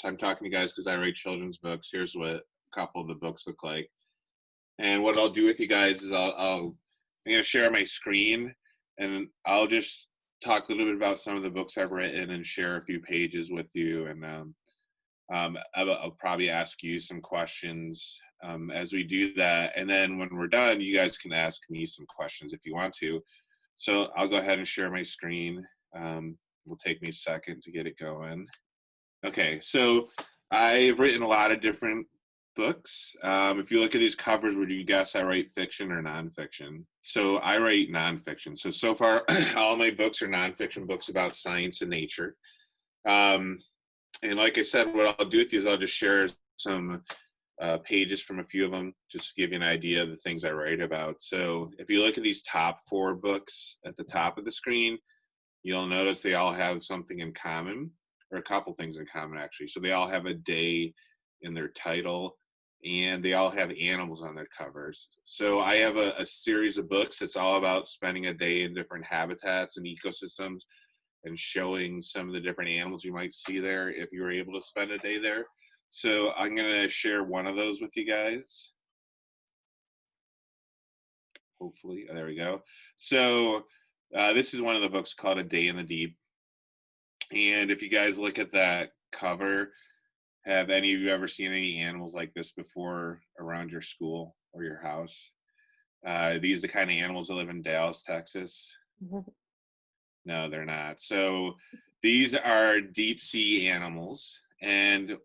I'm talking to you guys because I write children's books. Here's what a couple of the books look like. And what I'll do with you guys is I'm going to share my screen, and I'll just talk a little bit about some of the books I've written and share a few pages with you. And I'll probably ask you some questions as we do that. And then when we're done, you guys can ask me some questions if you want to. So I'll go ahead and share my screen. Will take me a second to get it going. Okay, so I've written a lot of different books. If you look at these covers, would you guess I write fiction or nonfiction? So I write nonfiction. So far, all my books are nonfiction books about science and nature. And like I said, what I'll do with you is I'll just share some pages from a few of them, just to give you an idea of the things I write about. So if you look at these top 4 books at the top of the screen, you'll notice they all have something in common, or a couple things in common, actually. So they all have a day in their title, and they all have animals on their covers. So I have a series of books that's all about spending a day in different habitats and ecosystems and showing some of the different animals you might see there if you were able to spend a day there. So I'm going to share one of those with you guys. Hopefully, there we go. So this is one of the books called A Day in the Deep. And if you guys look at that cover, have any of you ever seen any animals like this before around your school or your house? These are the kind of animals that live in Dallas, Texas. No, they're not. So these are deep sea animals. And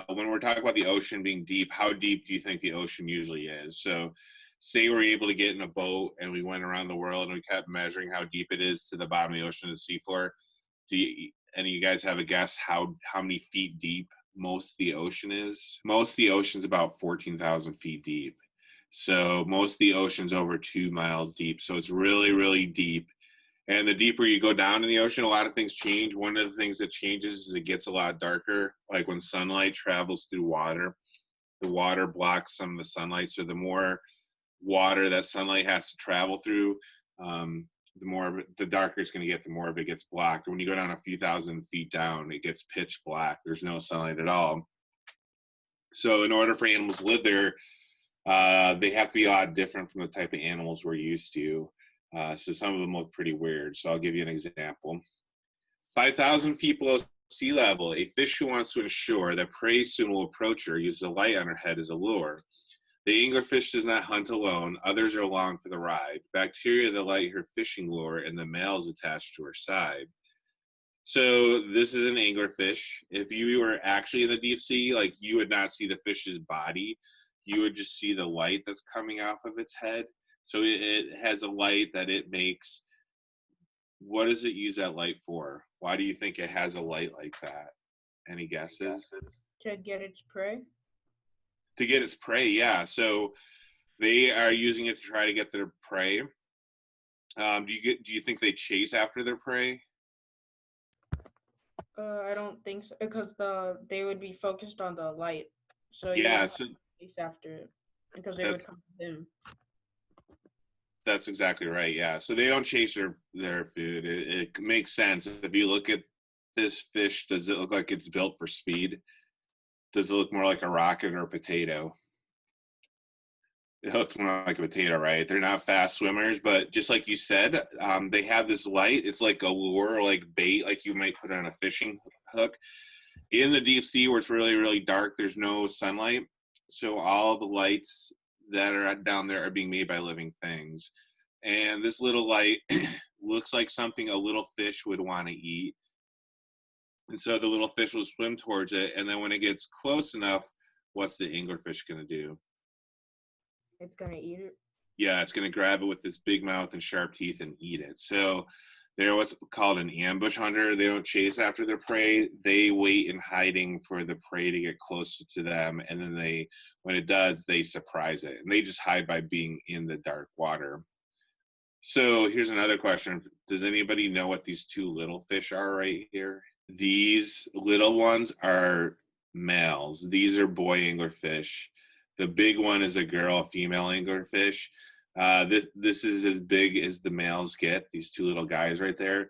when we're talking about the ocean being deep, how deep do you think the ocean usually is? So say we're able to get in a boat and we went around the world and we kept measuring how deep it is to the bottom of the ocean, to the seafloor. Do any of you guys have a guess how many feet deep most of the ocean is? Most of the ocean's about 14,000 feet deep. So most of the ocean's over 2 miles deep. So it's really, really deep. And the deeper you go down in the ocean, a lot of things change. One of the things that changes is it gets a lot darker. Like when sunlight travels through water, the water blocks some of the sunlight. So the more water that sunlight has to travel through, the darker it's going to get, the more of it gets blocked. When you go down a few thousand feet down, it gets pitch black. There's no sunlight at all. So in order for animals to live there, they have to be a lot different from the type of animals we're used to. So some of them look pretty weird. So I'll give you an example. 5,000 feet below sea level, a fish who wants to ensure that prey soon will approach her uses a light on her head as a lure. The anglerfish does not hunt alone. Others are along for the ride. Bacteria that light her fishing lure, and the males attached to her side. So this is an anglerfish. If you were actually in the deep sea, like, you would not see the fish's body. You would just see the light that's coming off of its head. So it has a light that it makes. What does it use that light for? Why do you think it has a light like that? Any guesses? To get its prey. To get its prey, yeah. So they are using it to try to get their prey. Do you think they chase after their prey? I don't think so, because they would be focused on the light, so you Yeah, wouldn't so chase after it because they would come to them. That's exactly right. Yeah, so they don't chase their food. It makes sense. If you look at this fish, does it look like it's built for speed? Does it look more like a rocket or a potato? It looks more like a potato, right? They're not fast swimmers, but just like you said, they have this light. It's like a lure, like bait, like you might put on a fishing hook. In the deep sea where it's really, really dark, there's no sunlight. So all the lights that are down there are being made by living things. And this little light looks like something a little fish would want to eat. And so the little fish will swim towards it. And then when it gets close enough, what's the anglerfish going to do? It's going to eat it? Yeah, it's going to grab it with its big mouth and sharp teeth and eat it. So they're what's called an ambush hunter. They don't chase after their prey. They wait in hiding for the prey to get closer to them. And then when it does, they surprise it. And they just hide by being in the dark water. So here's another question. Does anybody know what these two little fish are right here? These little ones are males. These are boy anglerfish. The big one is a girl, female anglerfish. This is as big as the males get, these two little guys right there.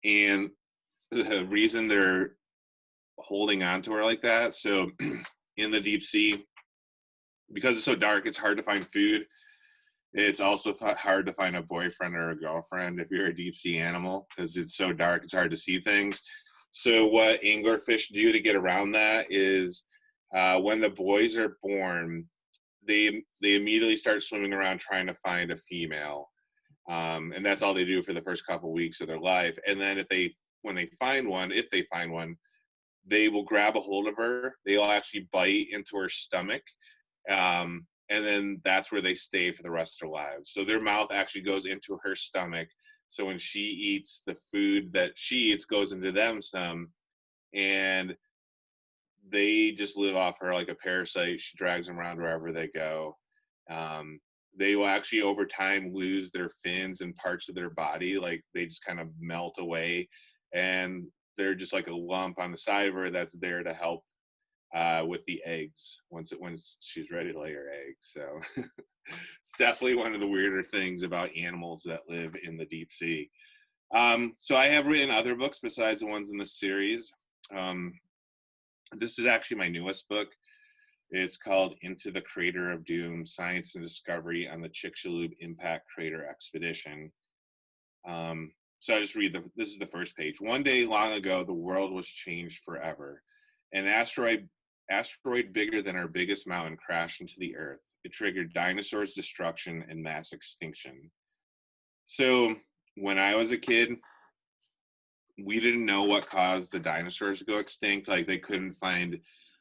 And the reason they're holding on to her like that. So in the deep sea, because it's so dark, it's hard to find food. It's also hard to find a boyfriend or a girlfriend if you're a deep sea animal, because it's so dark, it's hard to see things. So what anglerfish do to get around that is when the boys are born, they immediately start swimming around trying to find a female. And that's all they do for the first couple weeks of their life. And then if they find one, they will grab a hold of her. They'll actually bite into her stomach. And then that's where they stay for the rest of their lives. So their mouth actually goes into her stomach. So when she eats, the food that she eats goes into them some. And they just live off her like a parasite. She drags them around wherever they go. They will actually over time lose their fins and parts of their body. Like they just kind of melt away. And they're just like a lump on the side of her that's there to help with the eggs once she's ready to lay her eggs. So it's definitely one of the weirder things about animals that live in the deep sea. So I have written other books besides the ones in the series. This is actually my newest book. It's called Into the Crater of Doom, Science and Discovery on the Chicxulub Impact Crater Expedition. So I just read this is the first page. One day long ago, the world was changed forever. An asteroid bigger than our biggest mountain crashed into the earth. It triggered dinosaurs' destruction and mass extinction. So when I was a kid, we didn't know what caused the dinosaurs to go extinct. Like they couldn't find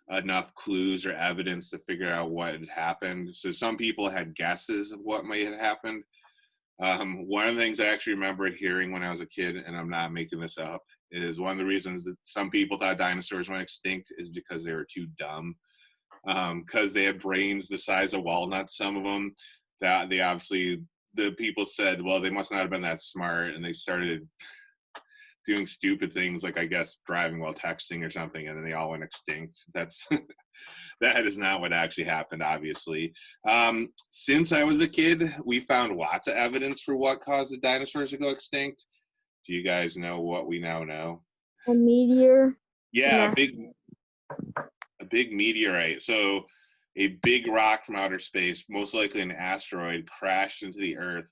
enough clues or evidence to figure out what had happened. So some people had guesses of what might have happened. One of the things I actually remember hearing when I was a kid, and I'm not making this up, is one of the reasons that some people thought dinosaurs went extinct is because they were too dumb. Because they had brains the size of walnuts, some of them, that they obviously, the people said, well, they must not have been that smart, and they started doing stupid things like, I guess, driving while texting or something, and then they all went extinct. That's that is not what actually happened, obviously. Since I was a kid, we found lots of evidence for what caused the dinosaurs to go extinct. Do you guys know what we now know? A meteor. Yeah, a big meteorite. So a big rock from outer space, most likely an asteroid, crashed into the Earth.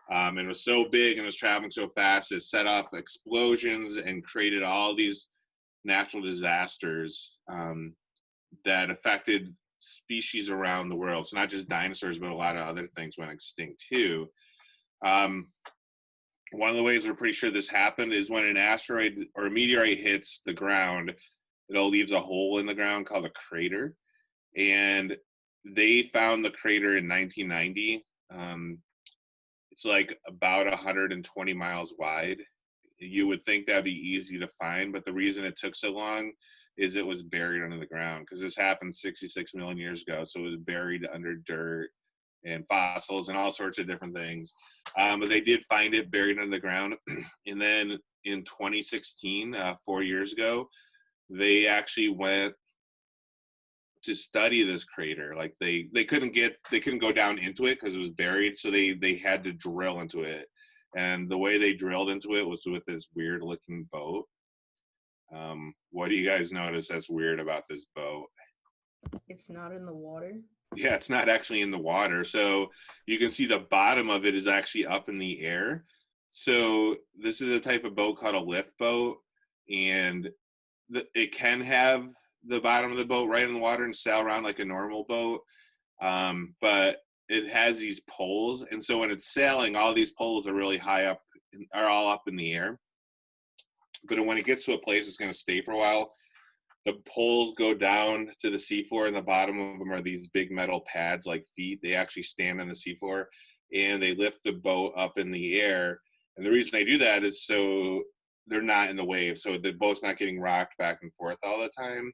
And was so big and was traveling so fast, it set off explosions and created all these natural disasters that affected species around the world. So not just dinosaurs, but a lot of other things went extinct too. One of the ways we're pretty sure this happened is when an asteroid or a meteorite hits the ground, it all leaves a hole in the ground called a crater. And they found the crater in 1990. It's like about 120 miles wide. You would think that'd be easy to find, but the reason it took so long is it was buried under the ground, because this happened 66 million years ago. So it was buried under dirt and fossils and all sorts of different things. But they did find it buried under the ground. And then in 2016, 4 years ago, they actually went to study this crater. Like they couldn't go down into it because it was buried, so they had to drill into it. And the way they drilled into it was with this weird looking boat. What do you guys notice that's weird about this boat? It's not in the water. Yeah, it's not actually in the water. So you can see the bottom of it is actually up in the air. So this is a type of boat called a lift boat, and it can have the bottom of the boat right in the water and sail around like a normal boat. But it has these poles. And so when it's sailing, all these poles are really high up, are all up in the air. But when it gets to a place it's going to stay for a while, the poles go down to the seafloor, and the bottom of them are these big metal pads like feet. They actually stand on the seafloor, and they lift the boat up in the air. And the reason they do that is so they're not in the wave, so the boat's not getting rocked back and forth all the time.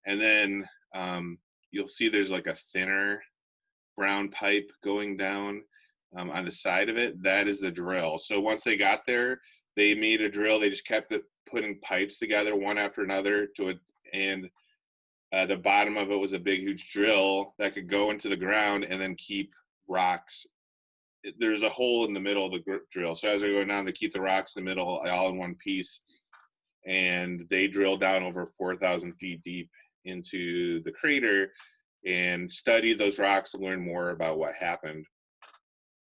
And then you'll see there's like a thinner brown pipe going down on the side of it. That is the drill. So once they got there, they made a drill. They just kept putting pipes together one after another to it, and the bottom of it was a big, huge drill that could go into the ground and then keep rocks. There's a hole in the middle of the drill. So as they're going down, they keep the rocks in the middle all in one piece. and they drilled down over 4,000 feet deep into the crater and studied those rocks to learn more about what happened.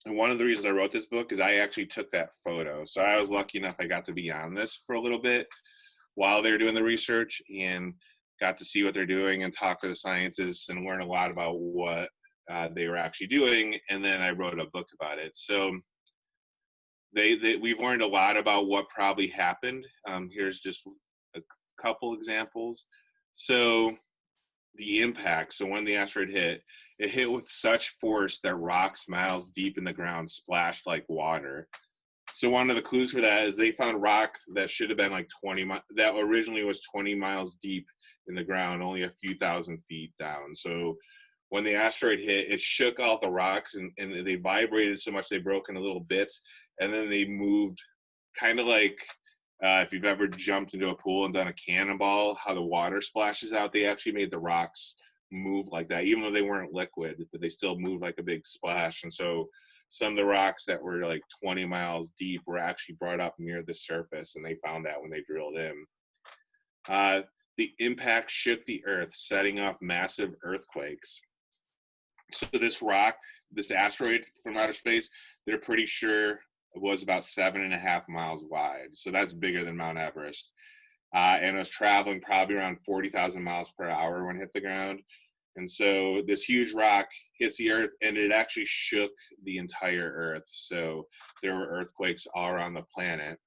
And one of the reasons I wrote this book is I actually took that photo. So I was lucky enough I got to be on this for a little bit while they were doing the research, and got to see what they're doing and talk to the scientists and learn a lot about what they were actually doing. And then I wrote a book about it. So we've learned a lot about what probably happened. Here's just a couple examples. So the impact. So when the asteroid hit, it hit with such force that rocks miles deep in the ground splashed like water. So one of the clues for that is they found rock that should have been like that originally was 20 miles deep in the ground, only a few thousand feet down. So when the asteroid hit, it shook out the rocks, and they vibrated so much they broke into little bits, and then they moved kind of like if you've ever jumped into a pool and done a cannonball, how the water splashes out. They actually made the rocks move like that, even though they weren't liquid, but they still moved like a big splash. And so some of the rocks that were like 20 miles deep were actually brought up near the surface, and they found that when they drilled in. The impact shook the earth, setting off massive earthquakes. So this asteroid from outer space, they're pretty sure it was about 7.5 miles wide. So that's bigger than Mount Everest. And it was traveling probably around 40,000 miles per hour when it hit the ground. And so this huge rock hits the earth, and it actually shook the entire earth. So there were earthquakes all around the planet.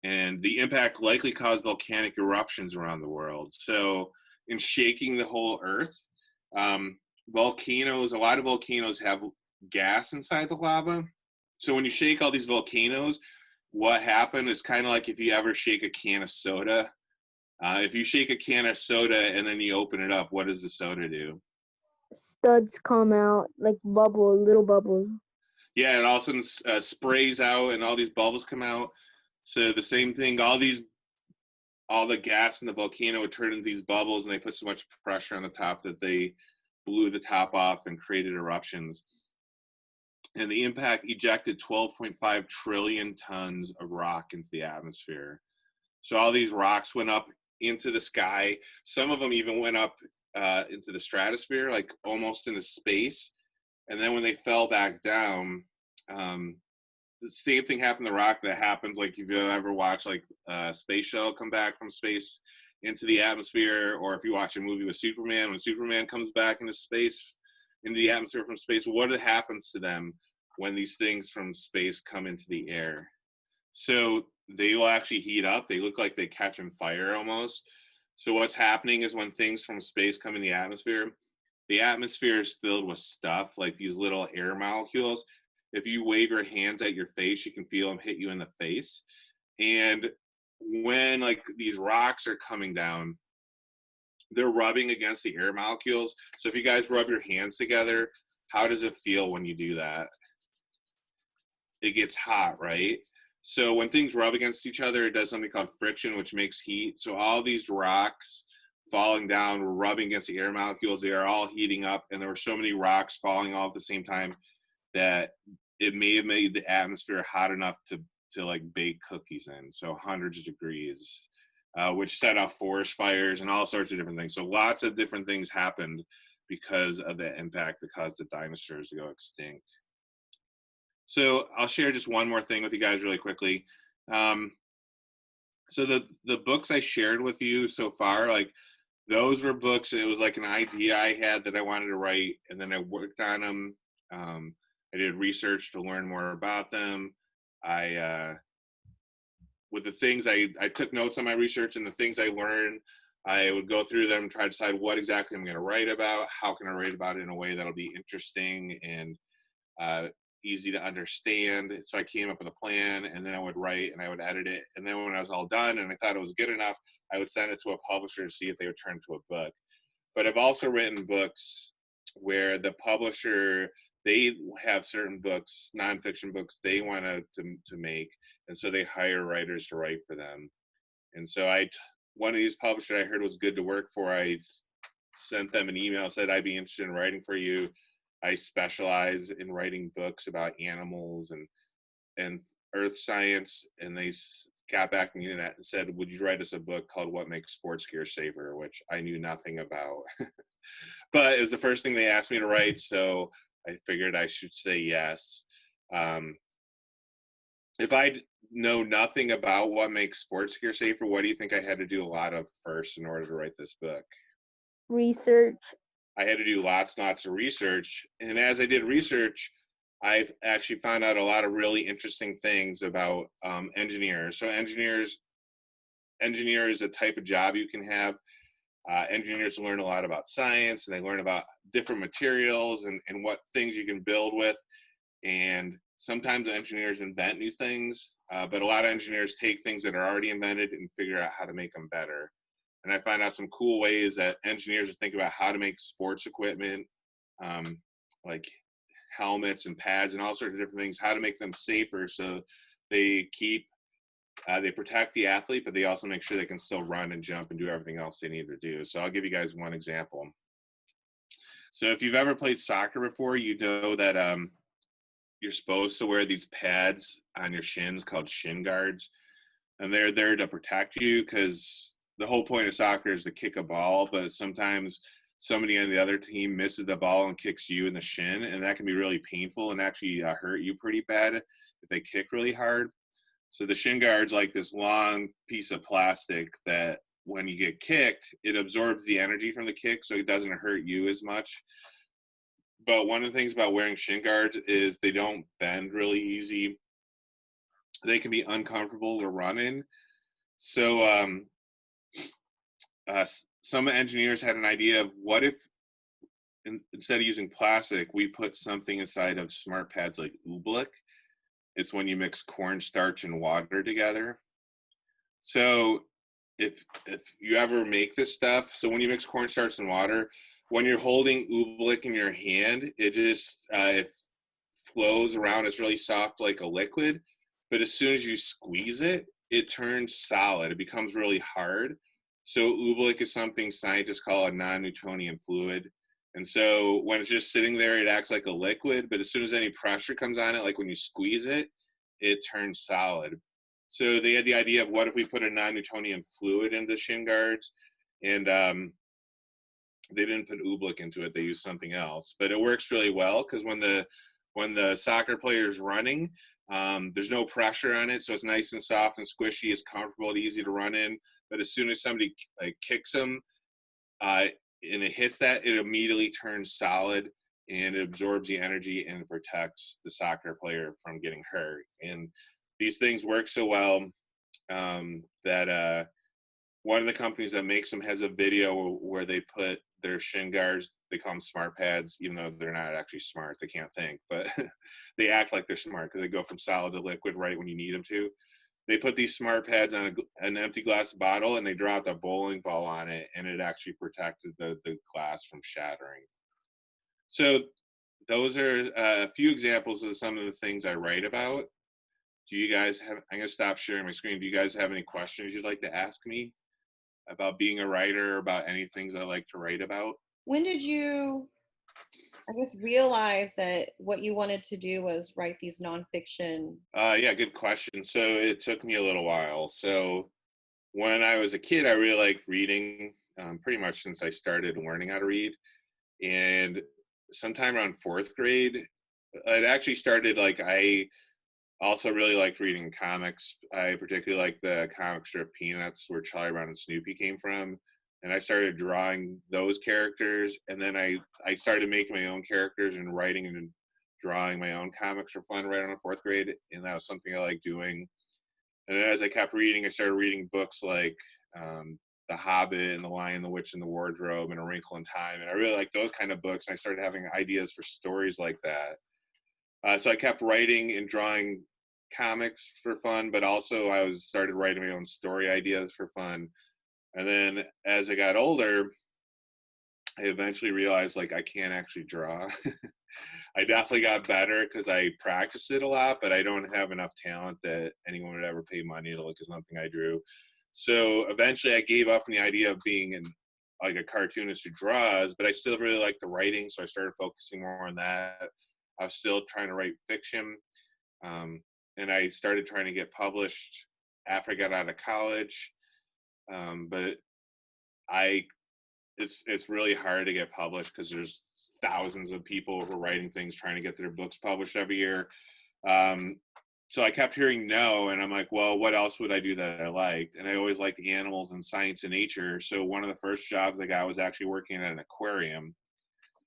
And the impact likely caused volcanic eruptions around the world. So in shaking the whole earth, volcanoes, a lot of volcanoes have gas inside the lava. So when you shake all these volcanoes, what happened is kind of like if you ever shake a can of soda. If you shake a can of soda and then you open it up, what does the soda do? Studs come out like little bubbles. Yeah, it all of a sudden sprays out, and all these bubbles come out. So the same thing, all the gas in the volcano would turn into these bubbles, and they put so much pressure on the top that they blew the top off and created eruptions. And the impact ejected 12.5 trillion tons of rock into the atmosphere. So all these rocks went up into the sky. Some of them even went up into the stratosphere, like almost into space. And then when they fell back down, the same thing happened to the rock that happens like if you ever watch like a space shuttle come back from space into the atmosphere, or if you watch a movie with Superman, when Superman comes back into space, into the atmosphere from space, what happens to them when these things from space come into the air? So they will actually heat up. They look like they catch on fire almost. So what's happening is when things from space come in the atmosphere is filled with stuff like these little air molecules. If you wave your hands at your face, you can feel them hit you in the face. And when like these rocks are coming down, they're rubbing against the air molecules. So if you guys rub your hands together, how does it feel when you do that? It gets hot, right? So when things rub against each other, it does something called friction, which makes heat. So all these rocks falling down were rubbing against the air molecules. They are all heating up, and there were so many rocks falling all at the same time that it may have made the atmosphere hot enough to like bake cookies in. So hundreds of degrees, which set off forest fires and all sorts of different things. So lots of different things happened because of the impact that caused the dinosaurs to go extinct. So I'll share just one more thing with you guys really quickly. So the books I shared with you so far, like those were books, it was like an idea I had that I wanted to write, and then I worked on them. I did research to learn more about them. With the things I took notes on my research, and the things I learned, I would go through them, try to decide what exactly I'm going to write about, how can I write about it in a way that'll be interesting and easy to understand. So I came up with a plan, and then I would write and I would edit it. And then when I was all done and I thought it was good enough, I would send it to a publisher to see if they would turn it to a book. But I've also written books where the publisher, they have certain books, nonfiction books they want to make. And so they hire writers to write for them. And so one of these publishers I heard was good to work for, I sent them an email, said I'd be interested in writing for you. I specialize in writing books about animals and earth science, and they got back to me and said, would you write us a book called What Makes Sports Gear Safer, which I knew nothing about. But it was the first thing they asked me to write, so I figured I should say yes. If I know nothing about what makes sports gear safer, what do you think I had to do a lot of first in order to write this book? Research. I had to do lots and lots of research. And as I did research, I've actually found out a lot of really interesting things about engineers. So engineer is a type of job you can have. Engineers learn a lot about science, and they learn about different materials and what things you can build with. And sometimes engineers invent new things, but a lot of engineers take things that are already invented and figure out how to make them better. And I find out some cool ways that engineers are thinking about how to make sports equipment, like helmets and pads and all sorts of different things, how to make them safer so they protect the athlete, but they also make sure they can still run and jump and do everything else they need to do. So I'll give you guys one example. So if you've ever played soccer before, you know that you're supposed to wear these pads on your shins called shin guards. And they're there to protect you because the whole point of soccer is to kick a ball, but sometimes somebody on the other team misses the ball and kicks you in the shin, and that can be really painful and actually hurt you pretty bad if they kick really hard. So the shin guard's like this long piece of plastic that when you get kicked, it absorbs the energy from the kick so it doesn't hurt you as much. But one of the things about wearing shin guards is they don't bend really easy. They can be uncomfortable to run in. So some engineers had an idea of what if instead of using plastic, we put something inside of smart pads like oobleck. It's when you mix cornstarch and water together. So if you ever make this stuff, so when you mix cornstarch and water, when you're holding oobleck in your hand, it just it flows around. It's really soft like a liquid, but as soon as you squeeze it, it turns solid. It becomes really hard. So oobleck is something scientists call a non-Newtonian fluid. And so when it's just sitting there, it acts like a liquid, but as soon as any pressure comes on it, like when you squeeze it, it turns solid. So they had the idea of what if we put a non-Newtonian fluid into shin guards, and they didn't put oobleck into it. They used something else, but it works really well because when the soccer player is running, there's no pressure on it, so it's nice and soft and squishy. It's comfortable and easy to run in. But as soon as somebody kicks them, and it hits that, it immediately turns solid and it absorbs the energy and protects the soccer player from getting hurt. And these things work so well that one of the companies that makes them has a video where they put their shin guards, they call them smart pads, even though they're not actually smart, they can't think, but they act like they're smart because they go from solid to liquid right when you need them to. They put these smart pads on an empty glass bottle and they dropped a bowling ball on it, and it actually protected the glass from shattering. So those are a few examples of some of the things I write about. Do you guys have, I'm going to stop sharing my screen. Do you guys have any questions you'd like to ask me about being a writer, or about any things I like to write about? When did you, I guess, realize that what you wanted to do was write these nonfiction? Yeah, good question. So it took me a little while. So when I was a kid, I really liked reading, pretty much since I started learning how to read. And sometime around fourth grade, it actually started I also really liked reading comics. I particularly liked the comic strip Peanuts, where Charlie Brown and Snoopy came from. And I started drawing those characters. And then I started making my own characters and writing and drawing my own comics for fun right on fourth grade. And that was something I liked doing. And then as I kept reading, I started reading books like The Hobbit and The Lion, the Witch, and the Wardrobe and A Wrinkle in Time. And I really liked those kind of books. And I started having ideas for stories like that. So I kept writing and drawing comics for fun, but also I started writing my own story ideas for fun. And then as I got older, I eventually realized I can't actually draw. I definitely got better because I practiced it a lot, but I don't have enough talent that anyone would ever pay money to look at something I drew. So eventually I gave up on the idea of being a cartoonist who draws, but I still really like the writing, so I started focusing more on that. I was still trying to write fiction, and I started trying to get published after I got out of college. But it's really hard to get published because there's thousands of people who are writing things trying to get their books published every year. So I kept hearing no, and I'm like, well, what else would I do that I liked? And I always liked animals and science and nature. So one of the first jobs I got was actually working at an aquarium.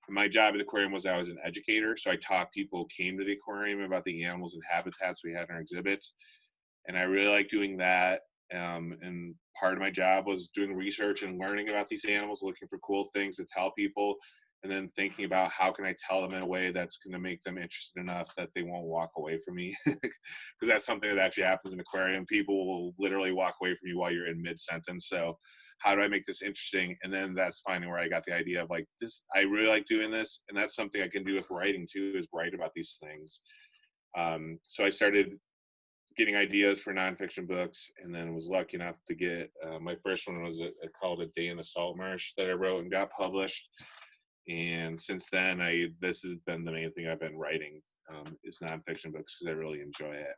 And my job at the aquarium was I was an educator. So I taught people who came to the aquarium about the animals and habitats we had in our exhibits. And I really liked doing that. And part of my job was doing research and learning about these animals, looking for cool things to tell people, and then thinking about how can I tell them in a way that's going to make them interested enough that they won't walk away from me. Because that's something that actually happens in an aquarium. People will literally walk away from you while you're in mid-sentence. So how do I make this interesting? And then that's finally where I got the idea of like, this, I really like doing this. And that's something I can do with writing too, is write about these things. So I started getting ideas for nonfiction books, and then was lucky enough to get my first one was called A Day in the Salt Marsh that I wrote and got published. And since then, this has been the main thing I've been writing is nonfiction books because I really enjoy it.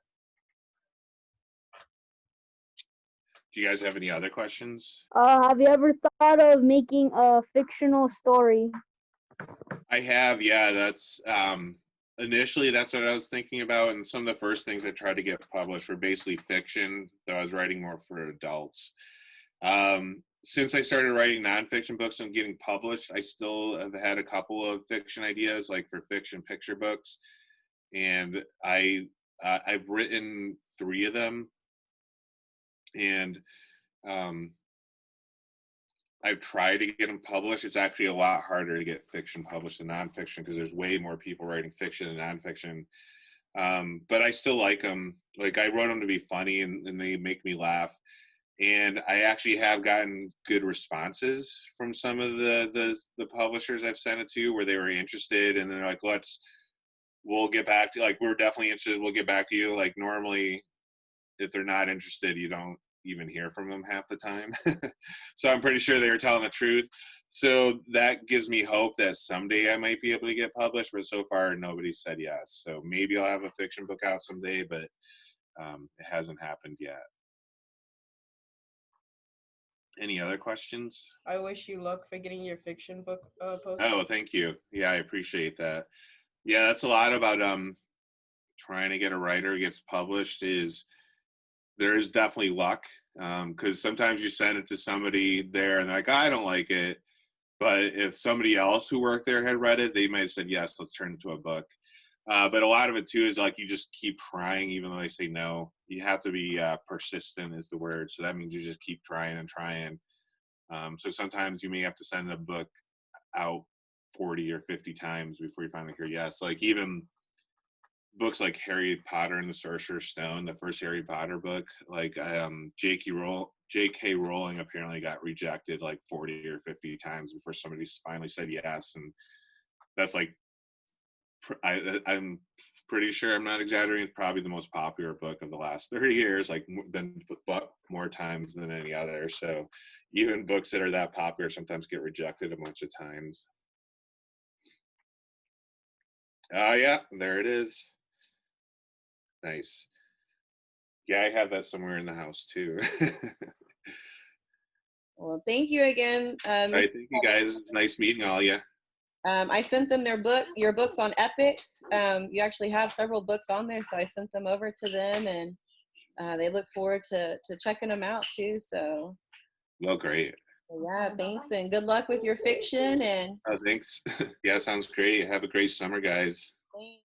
Do you guys have any other questions? Have you ever thought of making a fictional story? I have, yeah. That's initially that's what I was thinking about, and some of the first things I tried to get published were basically fiction, though I was writing more for adults. Since I started writing nonfiction books and getting published, I still have had a couple of fiction ideas, like for fiction picture books, and I've written 3 of them, and I've tried to get them published. It's actually a lot harder to get fiction published than nonfiction because there's way more people writing fiction than nonfiction. But I still like them. Like I wrote them to be funny and they make me laugh. And I actually have gotten good responses from some of the publishers I've sent it to where they were interested, and they're like, we'll get back to you. Like, we're definitely interested. We'll get back to you. Like normally if they're not interested, you don't even hear from them half the time. So I'm pretty sure they were telling the truth. So that gives me hope that someday I might be able to get published, but so far nobody said yes. So maybe I'll have a fiction book out someday, but it hasn't happened yet. Any other questions? I wish you luck for getting your fiction book posted. Oh, thank you. Yeah, I appreciate that. Yeah, that's a lot about trying to get a writer who gets published is there is definitely luck, because sometimes you send it to somebody there and they're like, I don't like it. But if somebody else who worked there had read it, they might have said, yes, let's turn it into a book. But a lot of it too is like you just keep trying even though they say no. You have to be persistent is the word. So that means you just keep trying and trying. So sometimes you may have to send a book out 40 or 50 times before you finally hear yes. Like even books like Harry Potter and the Sorcerer's Stone, the first Harry Potter book, like J.K. Rowling apparently got rejected like 40 or 50 times before somebody finally said yes. And that's like, I'm pretty sure, I'm not exaggerating, it's probably the most popular book of the last 30 years, like been bought more times than any other. So even books that are that popular sometimes get rejected a bunch of times. Yeah, there it is. Nice. Yeah, I have that somewhere in the house too. Well, thank you again. All right, thank you guys. It's nice meeting all of you. I sent them your books on Epic. You actually have several books on there, so I sent them over to them, and they look forward to checking them out too. So, Well, great. Yeah, thanks, and good luck with your fiction. And thanks. Yeah, sounds great. Have a great summer, guys. thanks.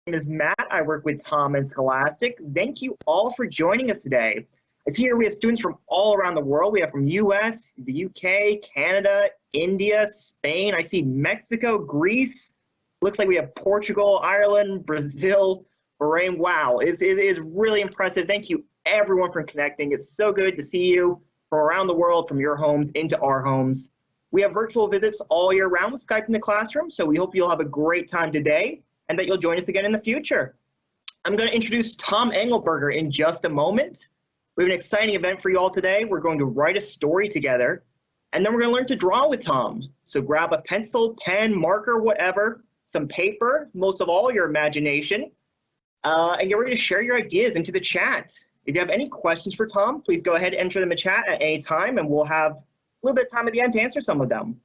My name is Matt. I work with Tom and Scholastic. Thank you all for joining us today. As here we have students from all around the world. We have from US, the UK, Canada, India, Spain. I see Mexico, Greece. Looks like we have Portugal, Ireland, Brazil, Bahrain. Wow, it is really impressive. Thank you everyone for connecting. It's so good to see you from around the world, from your homes into our homes. We have virtual visits all year round with Skype in the Classroom, so we hope you'll have a great time today and that you'll join us again in the future. I'm going to introduce Tom Angleberger in just a moment. We have an exciting event for you all today. We're going to write a story together, and then we're going to learn to draw with Tom. So grab a pencil, pen, marker, whatever, some paper, most of all, your imagination. and get ready to share your ideas into the chat. If you have any questions for Tom, please go ahead and enter them in the chat at any time, and we'll have a little bit of time at the end to answer some of them.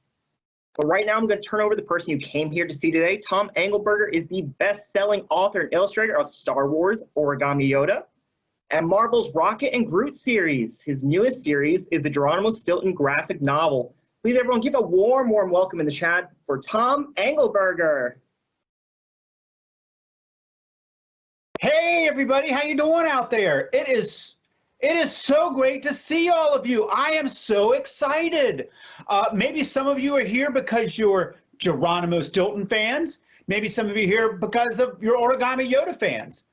But right now, I'm going to turn over the person you came here to see today. Tom Angleberger is the best-selling author and illustrator of Star Wars, Origami Yoda, and Marvel's Rocket and Groot series. His newest series is the Geronimo Stilton graphic novel. Please, everyone, give a warm, warm welcome in the chat for Tom Angleberger. Hey, everybody, how you doing out there? It is so great to see all of you. I am so excited. Maybe some of you are here because you're Geronimo Stilton fans. Maybe some of you are here because of your Origami Yoda fans.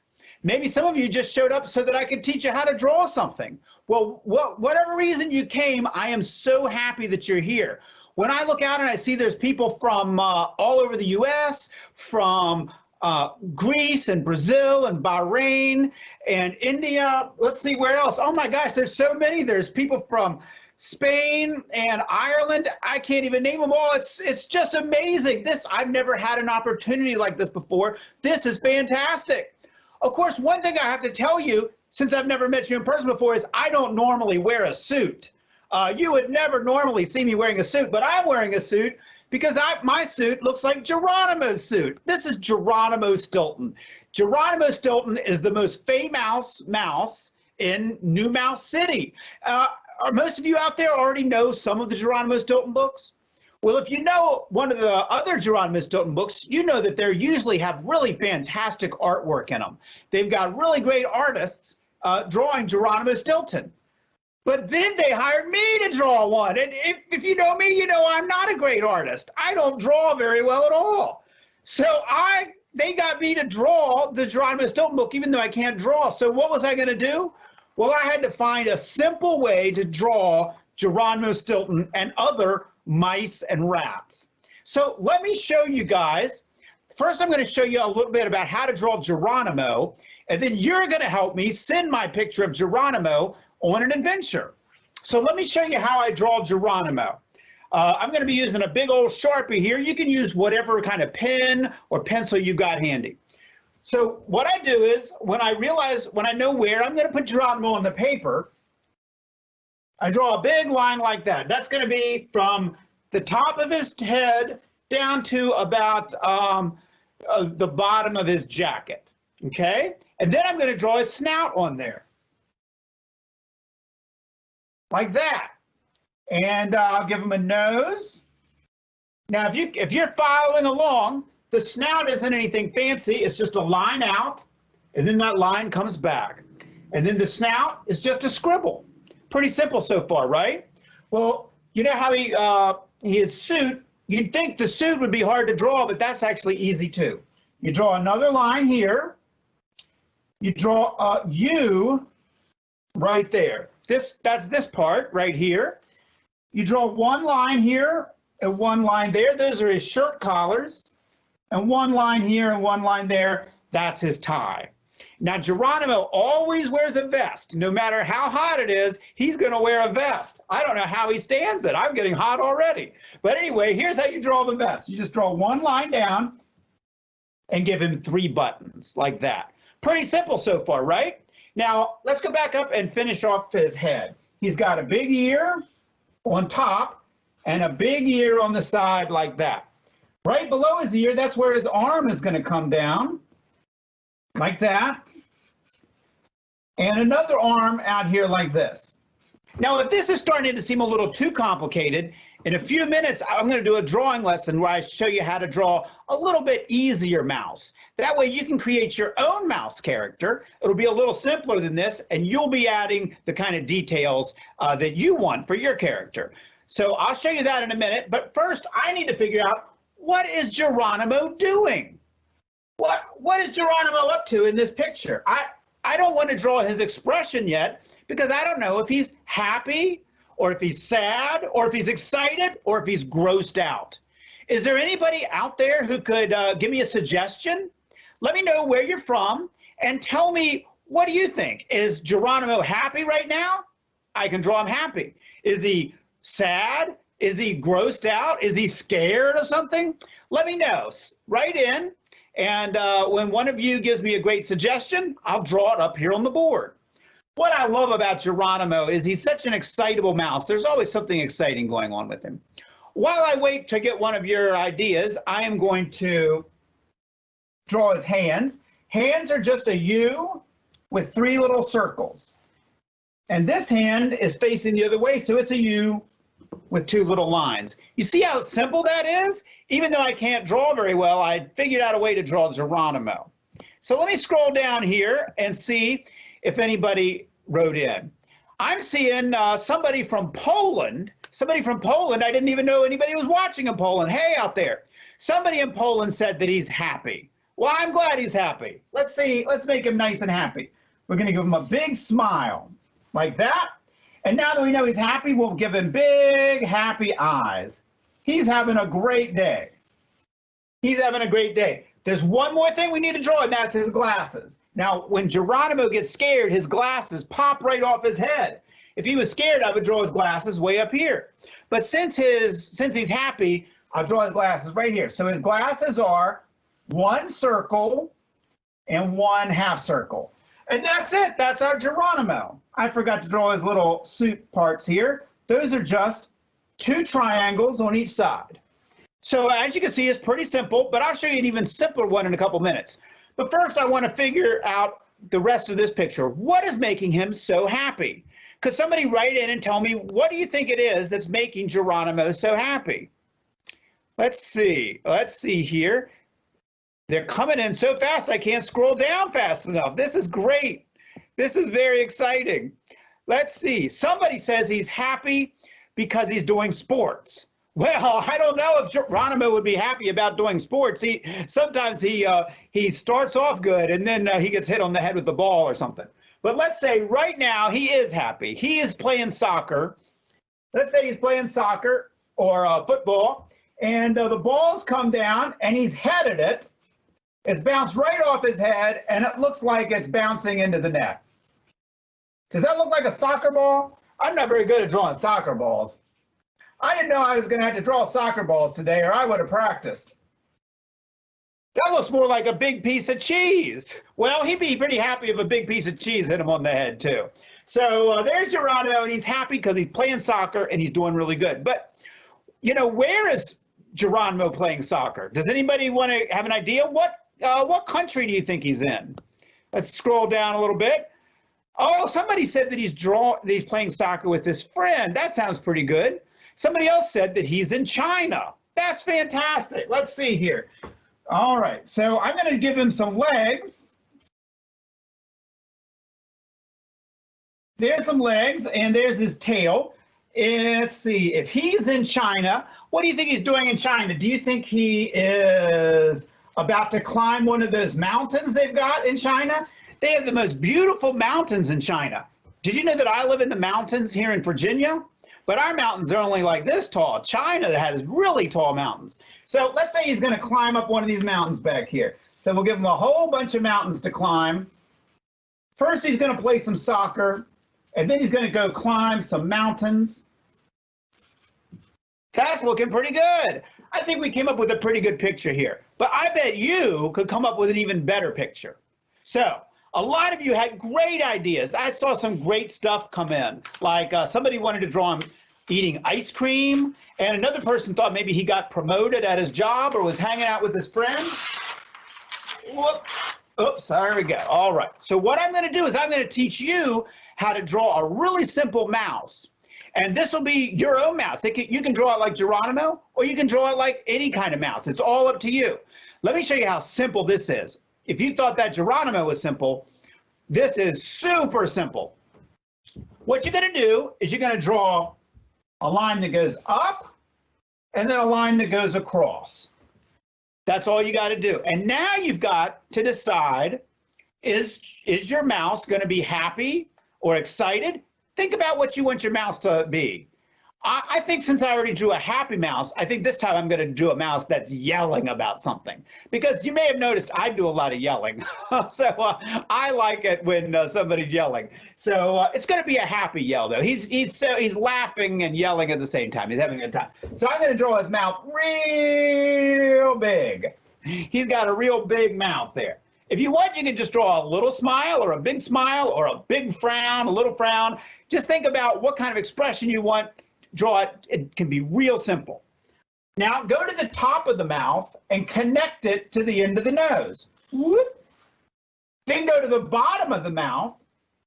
Maybe some of you just showed up so that I could teach you how to draw something. Well, whatever reason you came, I am so happy that you're here. When I look out and I see there's people from all over the U.S., from Greece and Brazil and Bahrain and India. Let's see where else. Oh my gosh, there's so many. There's people from Spain and Ireland. I can't even name them all. It's just amazing. I've never had an opportunity like this before. This is fantastic. Of course, one thing I have to tell you, since I've never met you in person before, is I don't normally wear a suit. You would never normally see me wearing a suit, but I'm wearing a suit because my suit looks like Geronimo's suit. This is Geronimo Stilton. Geronimo Stilton is the most famous mouse in New Mouse City. Most of you out there already know some of the Geronimo Stilton books? Well, if you know one of the other Geronimo Stilton books, you know that they usually have really fantastic artwork in them. They've got really great artists drawing Geronimo Stilton. But then they hired me to draw one. And if you know me, you know I'm not a great artist. I don't draw very well at all. So they got me to draw the Geronimo Stilton book, even though I can't draw. So what was I going to do? Well, I had to find a simple way to draw Geronimo Stilton and other mice and rats. So let me show you guys. First, I'm going to show you a little bit about how to draw Geronimo. And then you're going to help me send my picture of Geronimo on an adventure. So let me show you how I draw Geronimo. I'm going to be using a big old Sharpie here. You can use whatever kind of pen or pencil you got handy. So what I do is when I know where I'm going to put Geronimo on the paper, I draw a big line like that. That's going to be from the top of his head down to about the bottom of his jacket. Okay? And then I'm going to draw his snout on there. Like that. And I'll give him a nose. Now, if you're following along, the snout isn't anything fancy. It's just a line out, and then that line comes back. And then the snout is just a scribble. Pretty simple so far, right? Well, you know how his suit, you'd think the suit would be hard to draw, but that's actually easy too. You draw another line here. You draw a U right there. That's this part right here. You draw one line here and one line there. Those are his shirt collars. And one line here and one line there. That's his tie. Now, Geronimo always wears a vest. No matter how hot it is, he's going to wear a vest. I don't know how he stands it. I'm getting hot already. But anyway, here's how you draw the vest. You just draw one line down and give him 3 buttons like that. Pretty simple so far, right? Now, let's go back up and finish off his head. He's got a big ear on top and a big ear on the side like that. Right below his ear, that's where his arm is going to come down, like that. And another arm out here like this. Now, if this is starting to seem a little too complicated, in a few minutes, I'm going to do a drawing lesson where I show you how to draw a little bit easier mouse. That way you can create your own mouse character. It'll be a little simpler than this, and you'll be adding the kind of details that you want for your character. So I'll show you that in a minute, but first I need to figure out, what is Geronimo doing? What is Geronimo up to in this picture? I don't want to draw his expression yet because I don't know if he's happy or if he's sad or if he's excited or if he's grossed out. Is there anybody out there who could give me a suggestion? Let me know where you're from and tell me, what do you think? Is Geronimo happy right now? I can draw him happy. Is he sad? Is he grossed out? Is he scared of something? Let me know. Write in And when one of you gives me a great suggestion, I'll draw it up here on the board. What I love about Geronimo is he's such an excitable mouse. There's always something exciting going on with him. While I wait to get one of your ideas, I am going to draw his hands. Hands are just a U with 3 little circles. And this hand is facing the other way, so it's a U with 2 little lines. You see how simple that is? Even though I can't draw very well, I figured out a way to draw Geronimo. So let me scroll down here and see if anybody wrote in. I'm seeing somebody from Poland. Somebody from Poland, I didn't even know anybody was watching in Poland. Hey, out there. Somebody in Poland said that he's happy. Well, I'm glad he's happy. Let's see, let's make him nice and happy. We're gonna give him a big smile, like that. And now that we know he's happy, we'll give him big, happy eyes. He's having a great day. He's having a great day. There's one more thing we need to draw, and that's his glasses. Now, when Geronimo gets scared, his glasses pop right off his head. If he was scared, I would draw his glasses way up here. But since he's happy, I'll draw his glasses right here. So his glasses are 1 circle and 1 half circle. And that's it. That's our Geronimo. I forgot to draw his little suit parts here. Those are just 2 triangles on each side. So as you can see, it's pretty simple, but I'll show you an even simpler one in a couple minutes. But first, I want to figure out the rest of this picture. What is making him so happy? Could somebody write in and tell me, what do you think it is that's making Geronimo so happy? Let's see. Let's see here. They're coming in so fast, I can't scroll down fast enough. This is great. This is very exciting. Let's see. Somebody says he's happy because he's doing sports. Well, I don't know if Geronimo would be happy about doing sports. Sometimes he starts off good and then he gets hit on the head with the ball or something. But let's say right now he is happy. He is playing soccer. Let's say he's playing soccer or football, and the ball's come down and he's headed it. It's bounced right off his head, and it looks like it's bouncing into the net. Does that look like a soccer ball? I'm not very good at drawing soccer balls. I didn't know I was going to have to draw soccer balls today, or I would have practiced. That looks more like a big piece of cheese. Well, he'd be pretty happy if a big piece of cheese hit him on the head, too. So there's Geronimo, and he's happy because he's playing soccer, and he's doing really good. But, you know, where is Geronimo playing soccer? Does anybody want to have an idea? What country do you think he's in? Let's scroll down a little bit. Oh, somebody said that he's playing soccer with his friend. That sounds pretty good. Somebody else said that he's in China. That's fantastic. Let's see here. All right, so I'm going to give him some legs. There's some legs, and there's his tail. Let's see, if he's in China, what do you think he's doing in China? Do you think he is about to climb one of those mountains they've got in China? They have the most beautiful mountains in China. Did you know that I live in the mountains here in Virginia? But our mountains are only like this tall. China has really tall mountains. So let's say he's going to climb up one of these mountains back here. So we'll give him a whole bunch of mountains to climb. First, he's going to play some soccer, and then he's going to go climb some mountains. That's looking pretty good. I think we came up with a pretty good picture here. But I bet you could come up with an even better picture. So a lot of you had great ideas. I saw some great stuff come in. Like somebody wanted to draw him eating ice cream, and another person thought maybe he got promoted at his job or was hanging out with his friend. Whoops. Oops, there we go. All right. So what I'm going to do is I'm going to teach you how to draw a really simple mouse. And this will be your own mouse. You can draw it like Geronimo, or you can draw it like any kind of mouse. It's all up to you. Let me show you how simple this is. If you thought that Geronimo was simple, this is super simple. What you're going to do is you're going to draw a line that goes up and then a line that goes across. That's all you got to do. And now you've got to decide, is your mouse going to be happy or excited? Think about what you want your mouse to be. I think since I already drew a happy mouse, I think this time I'm going to do a mouse that's yelling about something. Because you may have noticed I do a lot of yelling. So I like it when somebody's yelling. So it's going to be a happy yell, though. He's laughing and yelling at the same time. He's having a good time. So I'm going to draw his mouth real big. He's got a real big mouth there. If you want, you can just draw a little smile or a big frown, a little frown. Just think about what kind of expression you want. Draw it. It can be real simple. Now go to the top of the mouth and connect it to the end of the nose. Whoop. Then go to the bottom of the mouth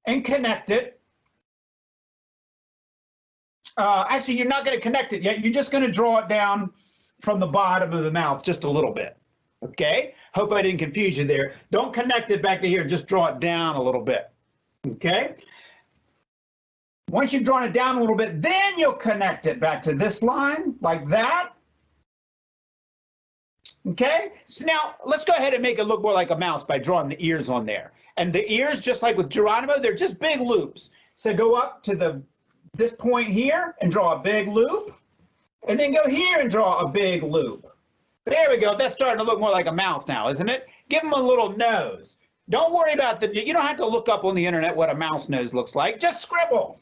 and connect it. Actually, you're not going to connect it yet. You're just going to draw it down from the bottom of the mouth just a little bit. Okay? Hope I didn't confuse you there. Don't connect it back to here. Just draw it down a little bit. Okay? Once you've drawn it down a little bit, then you'll connect it back to this line like that. Okay? So now let's go ahead and make it look more like a mouse by drawing the ears on there. And the ears, just like with Geronimo, they're just big loops. So go up to this point here and draw a big loop. And then go here and draw a big loop. There we go. That's starting to look more like a mouse now, isn't it? Give them a little nose. Don't worry about you don't have to look up on the internet what a mouse nose looks like. Just scribble.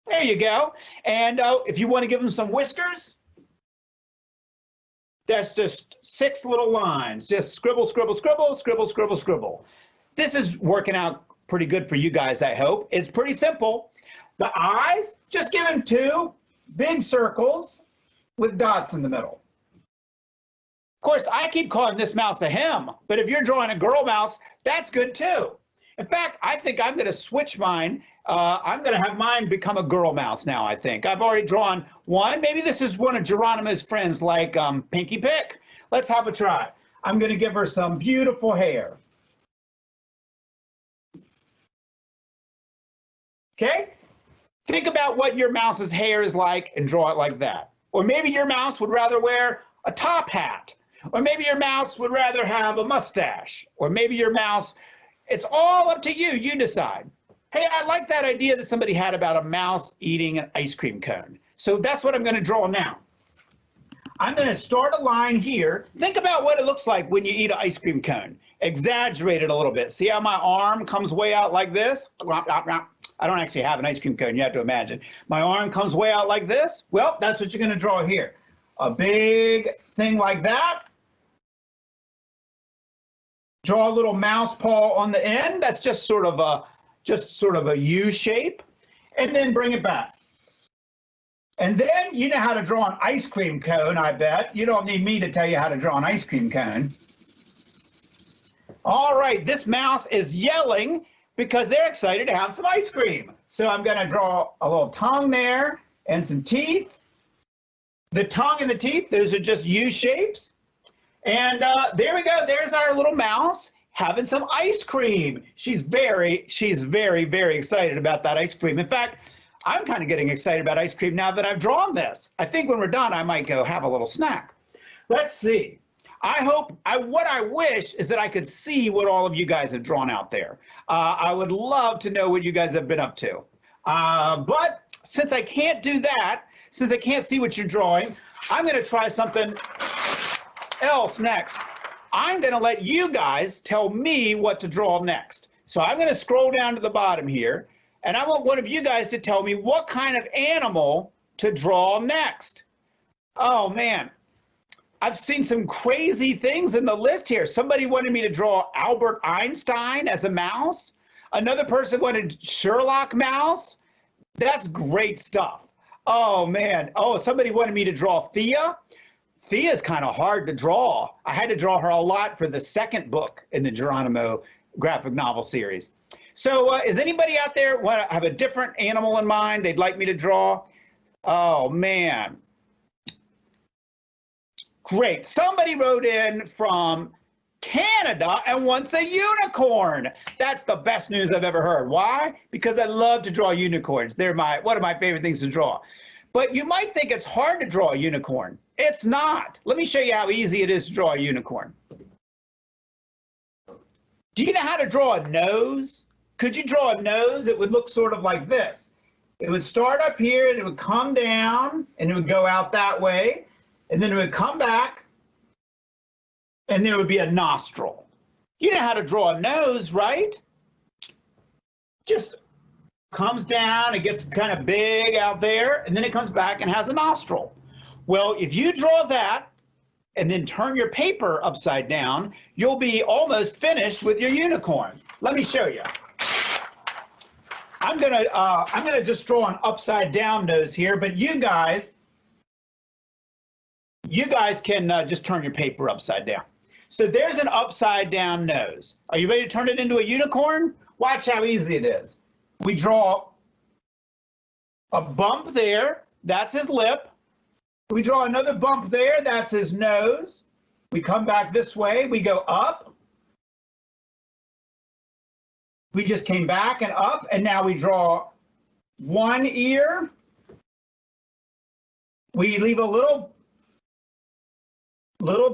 There you go. And if you want to give them some whiskers, that's just 6 little lines. Just scribble, scribble, scribble, scribble, scribble, scribble. This is working out pretty good for you guys, I hope. It's pretty simple. The eyes, just give them 2 big circles with dots in the middle. Of course, I keep calling this mouse a him, but if you're drawing a girl mouse, that's good too. In fact, I think I'm going to switch mine. I'm going to have mine become a girl mouse now, I think. I've already drawn one. Maybe this is one of Geronimo's friends like Pinky Pick. Let's have a try. I'm going to give her some beautiful hair. Okay? Think about what your mouse's hair is like and draw it like that. Or maybe your mouse would rather wear a top hat. Or maybe your mouse would rather have a mustache. Or maybe your mouse, it's all up to you. You decide. Hey, I like that idea that somebody had about a mouse eating an ice cream cone. So that's what I'm going to draw now. I'm going to start a line here. Think about what it looks like when you eat an ice cream cone. Exaggerate it a little bit. See how my arm comes way out like this? I don't actually have an ice cream cone, you have to imagine. My arm comes way out like this. Well, that's what you're going to draw here. A big thing like that. Draw a little mouse paw on the end. That's just sort of a U shape. And then bring it back. And then you know how to draw an ice cream cone, I bet. You don't need me to tell you how to draw an ice cream cone. All right, this mouse is yelling because they're excited to have some ice cream. So I'm going to draw a little tongue there and some teeth. The tongue and the teeth, those are just U shapes. And there we go. There's our little mouse having some ice cream. She's very, very excited about that ice cream. In fact, I'm kind of getting excited about ice cream now that I've drawn this. I think when we're done, I might go have a little snack. Let's see. What I wish is that I could see what all of you guys have drawn out there. I would love to know what you guys have been up to. But since I can't do that, since I can't see what you're drawing, I'm going to try something else next. I'm going to let you guys tell me what to draw next. So I'm going to scroll down to the bottom here, and I want one of you guys to tell me what kind of animal to draw next. Oh, man. I've seen some crazy things in the list here. Somebody wanted me to draw Albert Einstein as a mouse. Another person wanted Sherlock mouse. That's great stuff. Oh, man. Oh, somebody wanted me to draw Thea. Thea's kind of hard to draw. I had to draw her a lot for the second book in the Geronimo graphic novel series. So is anybody out there want to have a different animal in mind they'd like me to draw? Oh, man. Great. Somebody wrote in from Canada and wants a unicorn. That's the best news I've ever heard. Why? Because I love to draw unicorns. They're one of my favorite things to draw. But you might think it's hard to draw a unicorn. It's not. Let me show you how easy it is to draw a unicorn. Do you know how to draw a nose? Could you draw a nose? It would look sort of like this. It would start up here and it would come down and it would go out that way. And then it would come back and there would be a nostril. You know how to draw a nose, right? Just comes down, it gets kind of big out there, and then it comes back and has a nostril. Well, if you draw that and then turn your paper upside down, you'll be almost finished with your unicorn. Let me show you. I'm gonna just draw an upside down nose here, but you guys can just turn your paper upside down. So there's an upside down nose. Are you ready to turn it into a unicorn? Watch how easy it is. We draw a bump there, that's his lip. We draw another bump there, that's his nose. We come back this way, we go up. We just came back and up, and now we draw one ear. We leave a little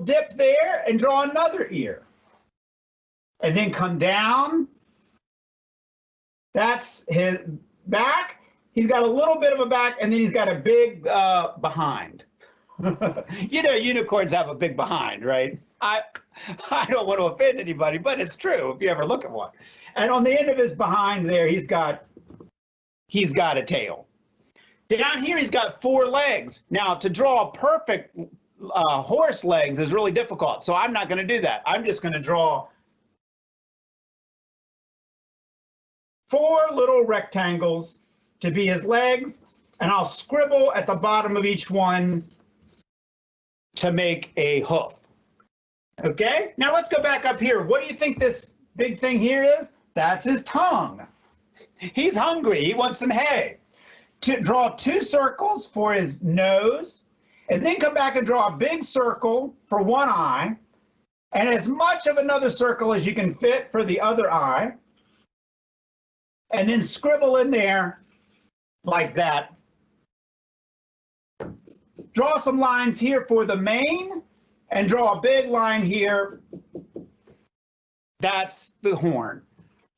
dip there and draw another ear. And then come down. That's his back. He's got a little bit of a back, and then he's got a big behind. You know, unicorns have a big behind, right? I don't want to offend anybody, but it's true if you ever look at one. And on the end of his behind there, he's got a tail. Down here, he's got 4 legs. Now, to draw a perfect horse legs is really difficult, so I'm not going to do that. I'm just going to draw 4 little rectangles to be his legs, and I'll scribble at the bottom of each one to make a hoof. Okay, now let's go back up here. What do you think this big thing here is? That's his tongue. He's hungry, he wants some hay. To draw 2 circles for his nose, and then come back and draw a big circle for one eye, and as much of another circle as you can fit for the other eye, and then scribble in there like that. Draw some lines here for the mane, and draw a big line here. That's the horn.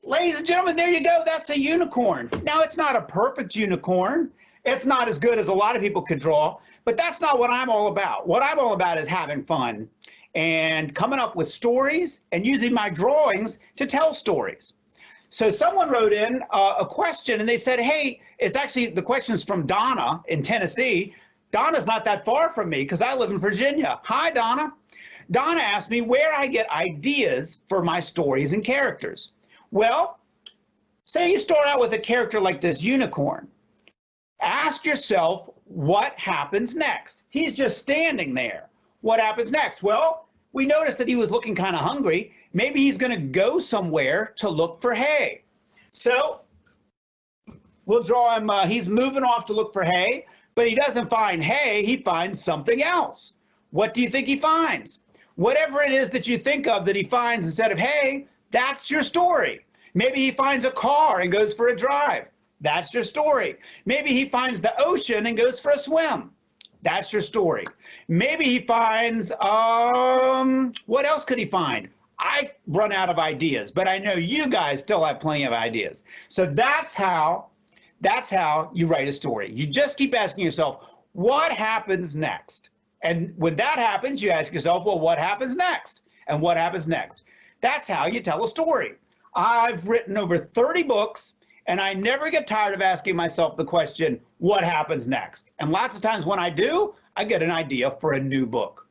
Ladies and gentlemen, there you go. That's a unicorn. Now, it's not a perfect unicorn. It's not as good as a lot of people could draw, but that's not what I'm all about. What I'm all about is having fun and coming up with stories and using my drawings to tell stories. So someone wrote in a question, and they said, hey, it's actually, the question's from Donna in Tennessee. Donna's not that far from me because I live in Virginia. Hi, Donna. Donna asked me where I get ideas for my stories and characters. Well, say you start out with a character like this unicorn. Ask yourself, what happens next? He's just standing there. What happens next? Well, we noticed that he was looking kind of hungry. Maybe he's going to go somewhere to look for hay. So we'll draw him, he's moving off to look for hay, but he doesn't find hay, he finds something else. What do you think he finds? Whatever it is that you think of that he finds instead of hay, that's your story. Maybe he finds a car and goes for a drive. That's your story. Maybe he finds the ocean and goes for a swim. That's your story. Maybe he finds, what else could he find? I run out of ideas, but I know you guys still have plenty of ideas. So that's how you write a story. You just keep asking yourself, what happens next? And when that happens, you ask yourself, well, what happens next? And what happens next? That's how you tell a story. I've written over 30 books, and I never get tired of asking myself the question, what happens next? And lots of times when I do, I get an idea for a new book.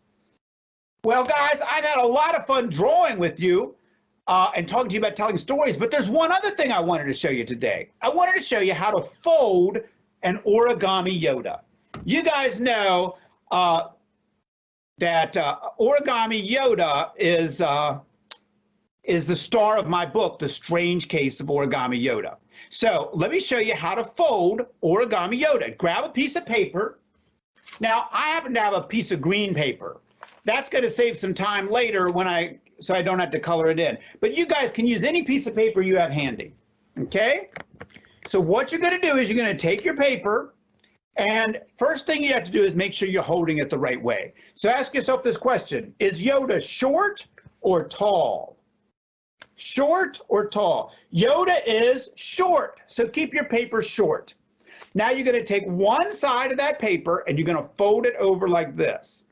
Well, guys, I've had a lot of fun drawing with you and talking to you about telling stories, but there's one other thing I wanted to show you today. I wanted to show you how to fold an origami Yoda. You guys know that origami Yoda is the star of my book, The Strange Case of Origami Yoda. So let me show you how to fold origami Yoda. Grab a piece of paper. Now, I happen to have a piece of green paper. That's going to save some time later so I don't have to color it in. But you guys can use any piece of paper you have handy. Okay? So what you're going to do is you're going to take your paper, and first thing you have to do is make sure you're holding it the right way. So ask yourself this question: is Yoda short or tall? Short or tall? Yoda is short, so keep your paper short. Now you're going to take one side of that paper and you're going to fold it over like this.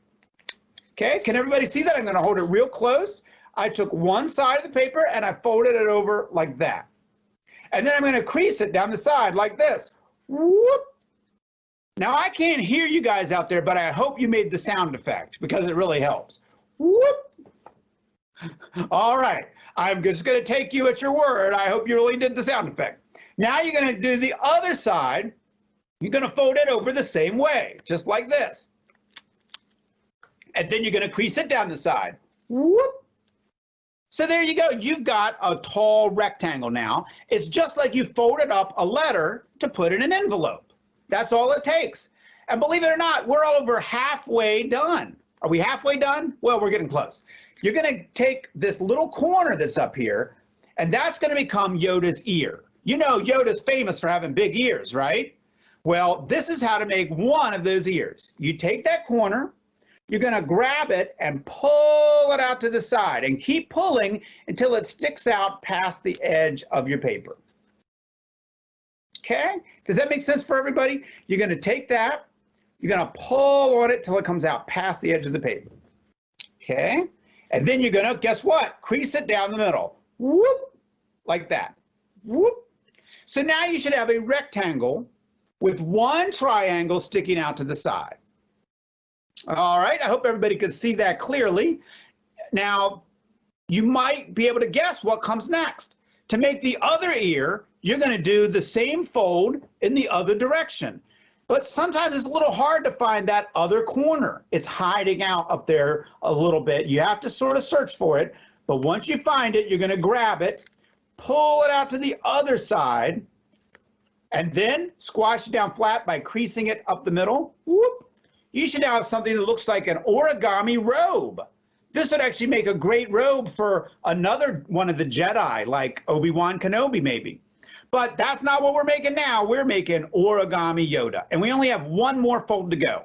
Okay, can everybody see that? I'm going to hold it real close. I took one side of the paper and I folded it over like that. And then I'm going to crease it down the side like this. Whoop. Now, I can't hear you guys out there, but I hope you made the sound effect because it really helps. Whoop. All right. I'm just going to take you at your word. I hope you really did the sound effect. Now you're going to do the other side. You're going to fold it over the same way, just like this. And then you're going to crease it down the side. Whoop. So there you go. You've got a tall rectangle now. It's just like you folded up a letter to put in an envelope. That's all it takes. And believe it or not, we're over halfway done. Are we halfway done? Well, we're getting close. You're going to take this little corner that's up here, and that's going to become Yoda's ear. You know Yoda's famous for having big ears, right? Well, this is how to make one of those ears. You take that corner, you're going to grab it and pull it out to the side and keep pulling until it sticks out past the edge of your paper. Okay? Does that make sense for everybody? You're going to take that, you're going to pull on it till it comes out past the edge of the paper. Okay? And then you're going to, guess what? Crease it down the middle. Whoop! Like that. Whoop! So now you should have a rectangle with one triangle sticking out to the side. All right, I hope everybody could see that clearly. Now, you might be able to guess what comes next. To make the other ear, you're going to do the same fold in the other direction. But sometimes it's a little hard to find that other corner. It's hiding out up there a little bit. You have to sort of search for it. But once you find it, you're going to grab it, pull it out to the other side, and then squash it down flat by creasing it up the middle. Whoop. You should now have something that looks like an origami robe. This would actually make a great robe for another one of the Jedi, like Obi-Wan Kenobi maybe. But that's not what we're making now. We're making origami Yoda, and we only have one more fold to go.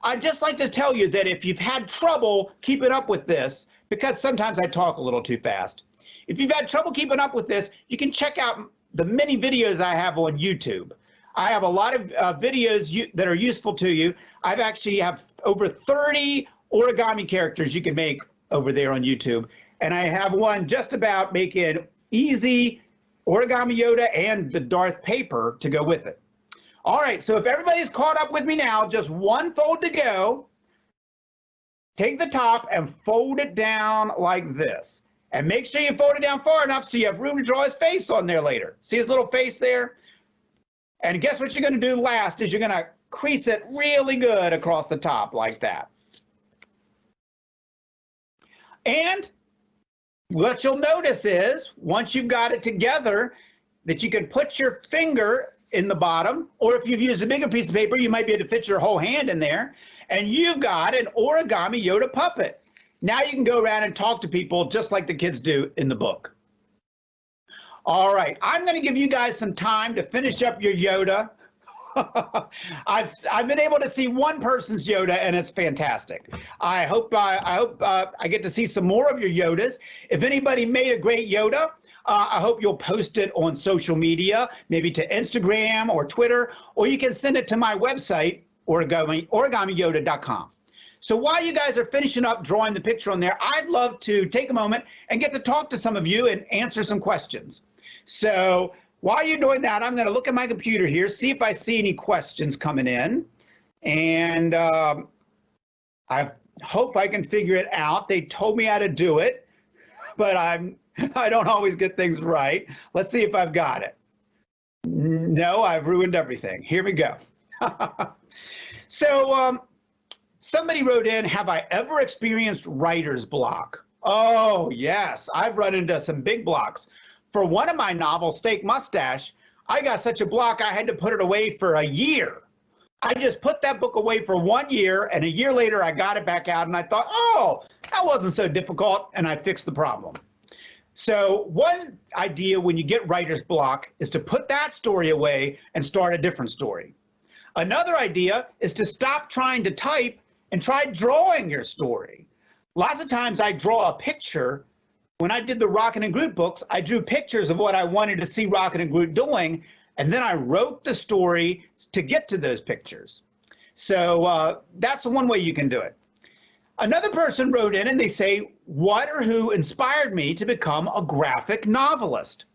I'd just like to tell you that if you've had trouble keeping up with this, because sometimes I talk a little too fast, if you've had trouble keeping up with this, you can check out the many videos I have on YouTube. I have a lot of videos that are useful to you. I've actually have over 30 origami characters you can make over there on YouTube. And I have one just about making easy origami Yoda and the Darth paper to go with it. All right, so if everybody's caught up with me now, just one fold to go. Take the top and fold it down like this. And make sure you fold it down far enough so you have room to draw his face on there later. See his little face there? And guess what you're going to do last is you're going to crease it really good across the top like that. And what you'll notice is once you've got it together that you can put your finger in the bottom, or if you've used a bigger piece of paper, you might be able to fit your whole hand in there, and you've got an origami Yoda puppet. Now you can go around and talk to people just like the kids do in the book. All right, I'm going to give you guys some time to finish up your Yoda. I've been able to see one person's Yoda, and it's fantastic. I hope I get to see some more of your Yodas. If anybody made a great Yoda, I hope you'll post it on social media, maybe to Instagram or Twitter, or you can send it to my website, origamiyoda.com. So while you guys are finishing up drawing the picture on there, I'd love to take a moment and get to talk to some of you and answer some questions. So while you're doing that, I'm going to look at my computer here, see if I see any questions coming in. And I hope I can figure it out. They told me how to do it, but I don't always get things right. Let's see if I've got it. No, I've ruined everything. Here we go. So somebody wrote in, have I ever experienced writer's block? Oh, yes. I've run into some big blocks. For one of my novels, Fake Mustache, I got such a block I had to put it away for a year. I just put that book away for 1 year, and a year later I got it back out, and I thought, oh, that wasn't so difficult, and I fixed the problem. So one idea when you get writer's block is to put that story away and start a different story. Another idea is to stop trying to type and try drawing your story. Lots of times I draw a picture. When I did the Rocket and Groot books, I drew pictures of what I wanted to see Rocket and Groot doing, and then I wrote the story to get to those pictures. So that's one way you can do it. Another person wrote in and they say, what or who inspired me to become a graphic novelist?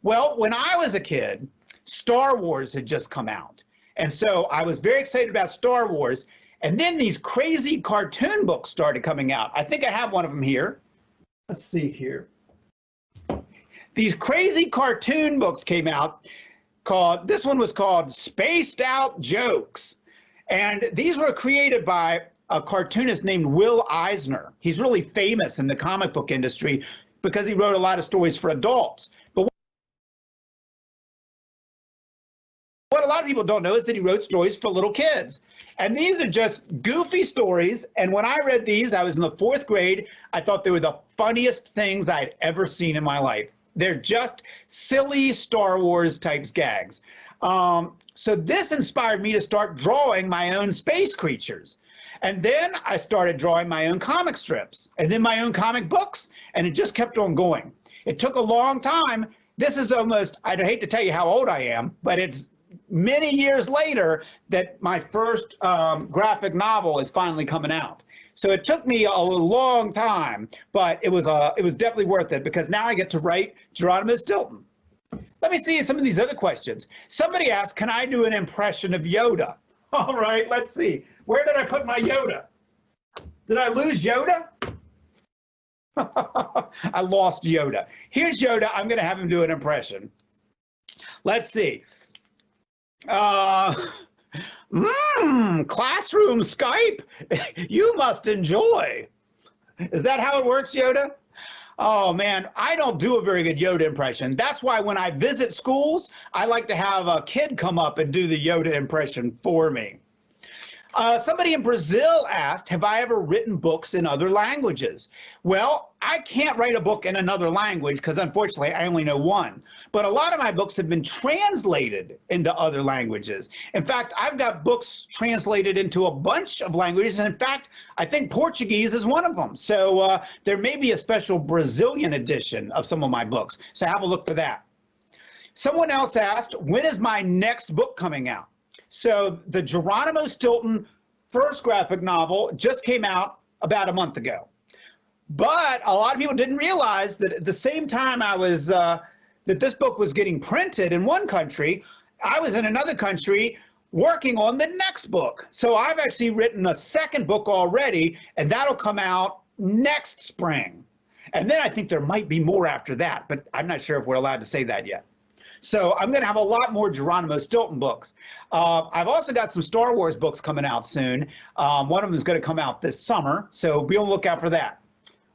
Well, when I was a kid, Star Wars had just come out. And so I was very excited about Star Wars. And then these crazy cartoon books started coming out. I think I have one of them here. Let's see here. These crazy cartoon books came out this one was called Spaced Out Jokes. And these were created by a cartoonist named Will Eisner. He's really famous in the comic book industry because he wrote a lot of stories for adults. But what a lot of people don't know is that he wrote stories for little kids. And these are just goofy stories. And when I read these, I was in the 4th grade. I thought they were the funniest things I'd ever seen in my life. They're just silly Star Wars types gags. So this inspired me to start drawing my own space creatures. And then I started drawing my own comic strips and then my own comic books. And it just kept on going. It took a long time. This is almost, I'd hate to tell you how old I am, but it's many years later that my first graphic novel is finally coming out. So it took me a long time, but it was definitely worth it because now I get to write Geronimo Stilton. Let me see some of these other questions. Somebody asked, can I do an impression of Yoda? All right, let's see. Where did I put my Yoda? Did I lose Yoda? I lost Yoda. Here's Yoda. I'm going to have him do an impression. Let's see. Classroom Skype, you must enjoy. Is that how it works, Yoda? Oh man, I don't do a very good Yoda impression. That's why when I visit schools, I like to have a kid come up and do the Yoda impression for me. Somebody in Brazil asked, have I ever written books in other languages? Well, I can't write a book in another language because unfortunately I only know one. But a lot of my books have been translated into other languages. In fact, I've got books translated into a bunch of languages. And in fact, I think Portuguese is one of them. So there may be a special Brazilian edition of some of my books. So have a look for that. Someone else asked, when is my next book coming out? So the Geronimo Stilton first graphic novel just came out about a month ago. But a lot of people didn't realize that at the same time I was, that this book was getting printed in one country, I was in another country working on the next book. So I've actually written a second book already, and that'll come out next spring. And then I think there might be more after that, but I'm not sure if we're allowed to say that yet. So I'm going to have a lot more Geronimo Stilton books. I've also got some Star Wars books coming out soon. One of them is going to come out this summer, so be on the lookout for that.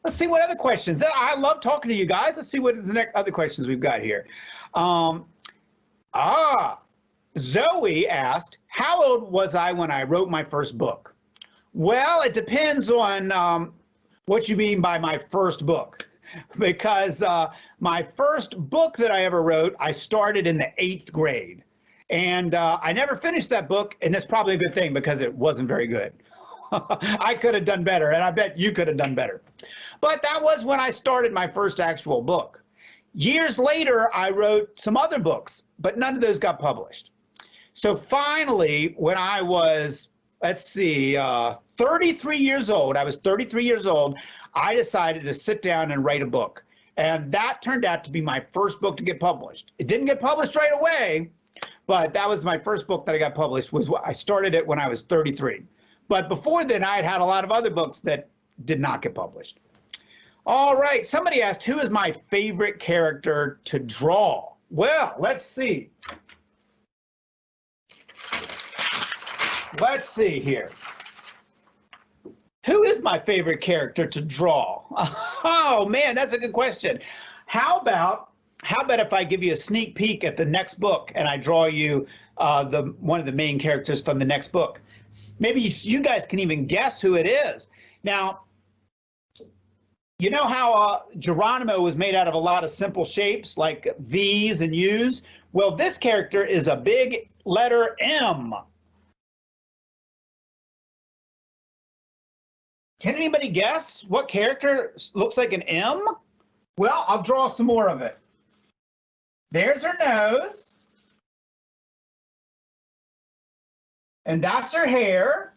Let's see what other questions. I love talking to you guys. Let's see what the next other questions we've got here. Zoe asked, how old was I when I wrote my first book? Well, it depends on what you mean by my first book. Because my first book that I ever wrote, I started in the 8th grade. And I never finished that book, and that's probably a good thing because it wasn't very good. I could have done better, and I bet you could have done better. But that was when I started my first actual book. Years later, I wrote some other books, but none of those got published. So finally, when I was, let's see, 33 years old, I was 33 years old, I decided to sit down and write a book. And that turned out to be my first book to get published. It didn't get published right away, but that was my first book that I got published. I started it when I was 33. But before then, I had had a lot of other books that did not get published. All right, somebody asked, who is my favorite character to draw? Well, let's see. Let's see here. Who is my favorite character to draw? Oh man, that's a good question. How about if I give you a sneak peek at the next book and I draw you one of the main characters from the next book? Maybe you guys can even guess who it is. Now, you know how Geronimo was made out of a lot of simple shapes like V's and U's? Well, this character is a big letter M. Can anybody guess what character looks like an M? Well, I'll draw some more of it. There's her nose. And that's her hair.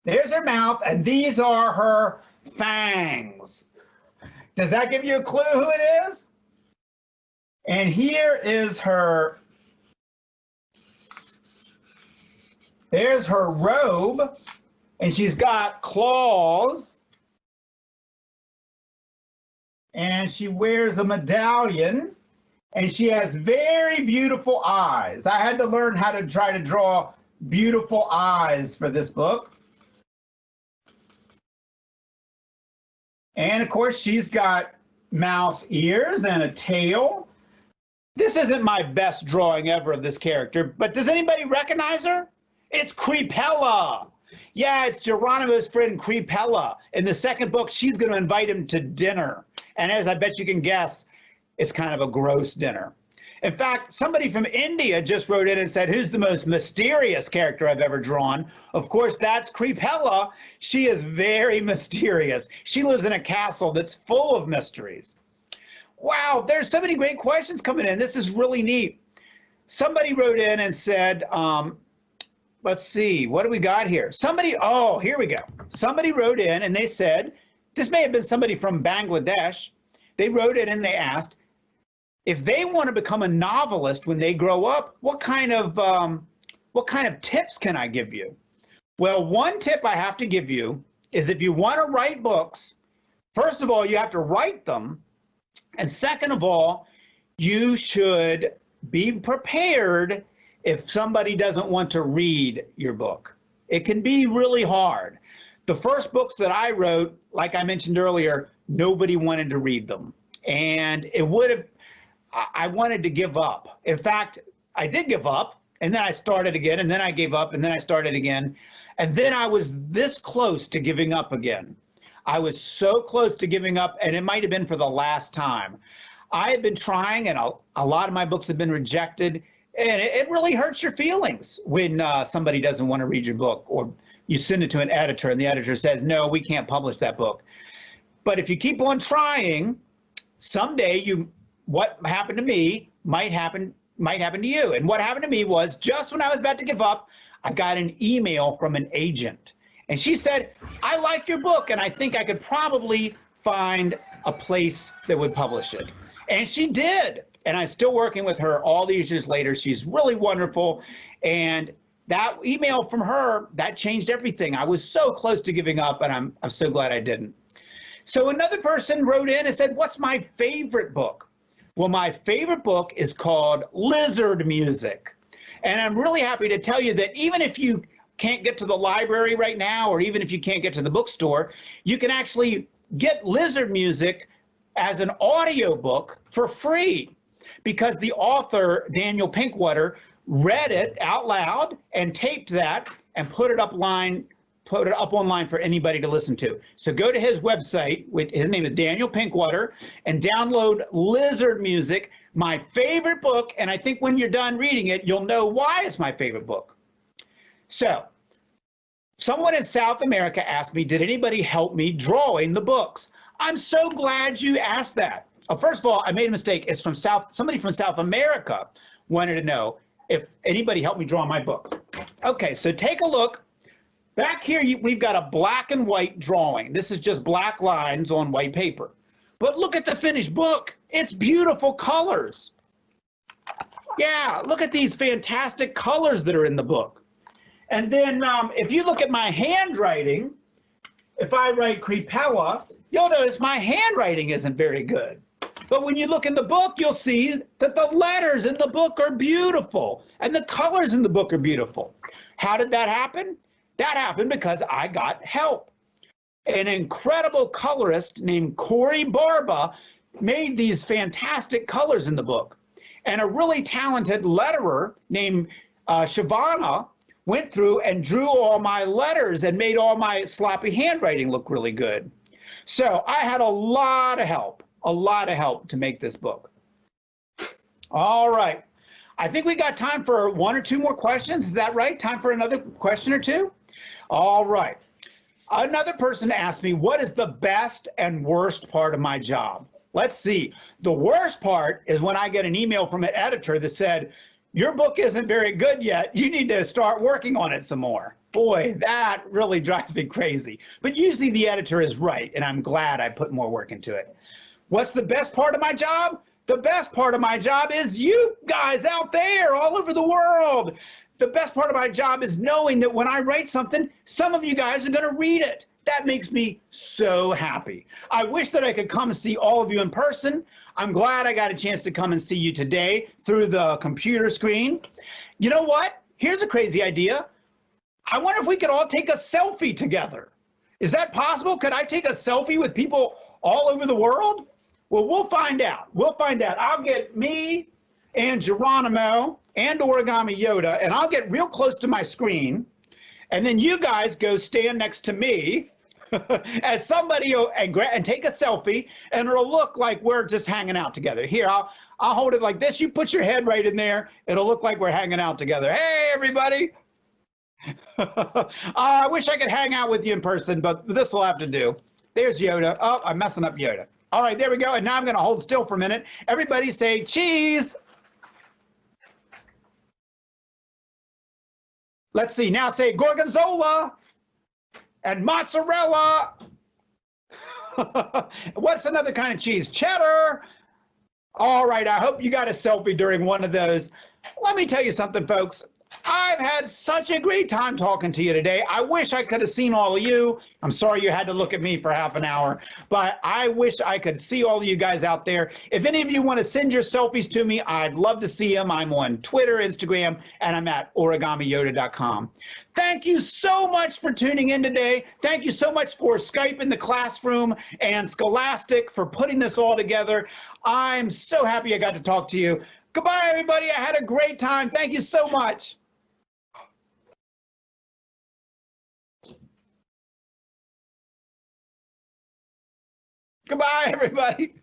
There's her mouth, and these are her fangs. Does that give you a clue who it is? And here is her There's her robe, and she's got claws, and she wears a medallion, and she has very beautiful eyes. I had to learn how to try to draw beautiful eyes for this book. And of course, she's got mouse ears and a tail. This isn't my best drawing ever of this character, but does anybody recognize her? It's Creepella. Yeah, it's Geronimo's friend Creepella. In the second book, she's going to invite him to dinner. And as I bet you can guess, it's kind of a gross dinner. In fact, somebody from India just wrote in and said, who's the most mysterious character I've ever drawn? Of course, that's Creepella. She is very mysterious. She lives in a castle that's full of mysteries. Wow, there's so many great questions coming in. This is really neat. Somebody wrote in and said, let's see, what do we got here? Oh, here we go. Somebody wrote in and they said, this may have been somebody from Bangladesh. They wrote in and they asked, if they want to become a novelist when they grow up, what kind of tips can I give you? Well, one tip I have to give you is if you want to write books, first of all, you have to write them. And second of all, you should be prepared if somebody doesn't want to read your book. It can be really hard. The first books that I wrote, like I mentioned earlier, nobody wanted to read them. And I wanted to give up. In fact, I did give up, and then I started again, and then I gave up, and then I started again. And then I was this close to giving up again. I was so close to giving up, and it might have been for the last time. I have been trying, and a lot of my books have been rejected, and it really hurts your feelings when somebody doesn't want to read your book, or you send it to an editor, and the editor says, no, we can't publish that book. But if you keep on trying, someday what happened to me might happen to you. And what happened to me was just when I was about to give up, I got an email from an agent. And she said, I like your book, and I think I could probably find a place that would publish it. And she did. And I'm still working with her all these years later. She's really wonderful. And that email from her, that changed everything. I was so close to giving up, and I'm so glad I didn't. So another person wrote in and said, what's my favorite book? Well, my favorite book is called Lizard Music. And I'm really happy to tell you that even if you can't get to the library right now, or even if you can't get to the bookstore, you can actually get Lizard Music as an audio book for free, because the author, Daniel Pinkwater, read it out loud and taped that and put it up online for anybody to listen to. So go to his website, his name is Daniel Pinkwater, and download Lizard Music, my favorite book, and I think when you're done reading it, you'll know why it's my favorite book. So, someone in South America asked me, did anybody help me drawing the books? I'm so glad you asked that. First of all, I made a mistake. It's from somebody from South America wanted to know if anybody helped me draw my book. Okay, so take a look. Back here, we've got a black and white drawing. This is just black lines on white paper. But look at the finished book. It's beautiful colors. Yeah, look at these fantastic colors that are in the book. And then if you look at my handwriting, if I write Creepella, you'll notice my handwriting isn't very good. But when you look in the book, you'll see that the letters in the book are beautiful and the colors in the book are beautiful. How did that happen? That happened because I got help. An incredible colorist named Corey Barba made these fantastic colors in the book. And a really talented letterer named Shavana went through and drew all my letters and made all my sloppy handwriting look really good. So I had a lot of help to make this book. All right. I think we got time for one or two more questions. Is that right? Time for another question or two? All right. Another person asked me, what is the best and worst part of my job? Let's see. The worst part is when I get an email from an editor that said, your book isn't very good yet. You need to start working on it some more. Boy, that really drives me crazy. But usually the editor is right, and I'm glad I put more work into it. What's the best part of my job? The best part of my job is you guys out there all over the world. the best part of my job is knowing that when I write something, some of you guys are going to read it. That makes me so happy. I wish that I could come and see all of you in person. I'm glad I got a chance to come and see you today through the computer screen. You know what? Here's a crazy idea. I wonder if we could all take a selfie together. Is that possible? Could I take a selfie with people all over the world? Well, we'll find out. We'll find out. I'll get me and Geronimo and Origami Yoda, and I'll get real close to my screen, and then you guys go stand next to me as somebody and take a selfie, and it'll look like we're just hanging out together. Here, I'll hold it like this. You put your head right in there. It'll look like we're hanging out together. Hey, everybody. I wish I could hang out with you in person, but this will have to do. There's Yoda. Oh, I'm messing up Yoda. All right, there we go. And now I'm going to hold still for a minute. Everybody say cheese. Let's see. Now say gorgonzola and mozzarella. What's another kind of cheese? Cheddar. All right. I hope you got a selfie during one of those. Let me tell you something, folks. I've had such a great time talking to you today. I wish I could have seen all of you. I'm sorry you had to look at me for half an hour, but I wish I could see all of you guys out there. If any of you want to send your selfies to me, I'd love to see them. I'm on Twitter, Instagram, and I'm at origamiyoda.com. Thank you so much for tuning in today. Thank you so much for Skype in the Classroom and Scholastic for putting this all together. I'm so happy I got to talk to you. Goodbye, everybody. I had a great time. Thank you so much. Goodbye, everybody.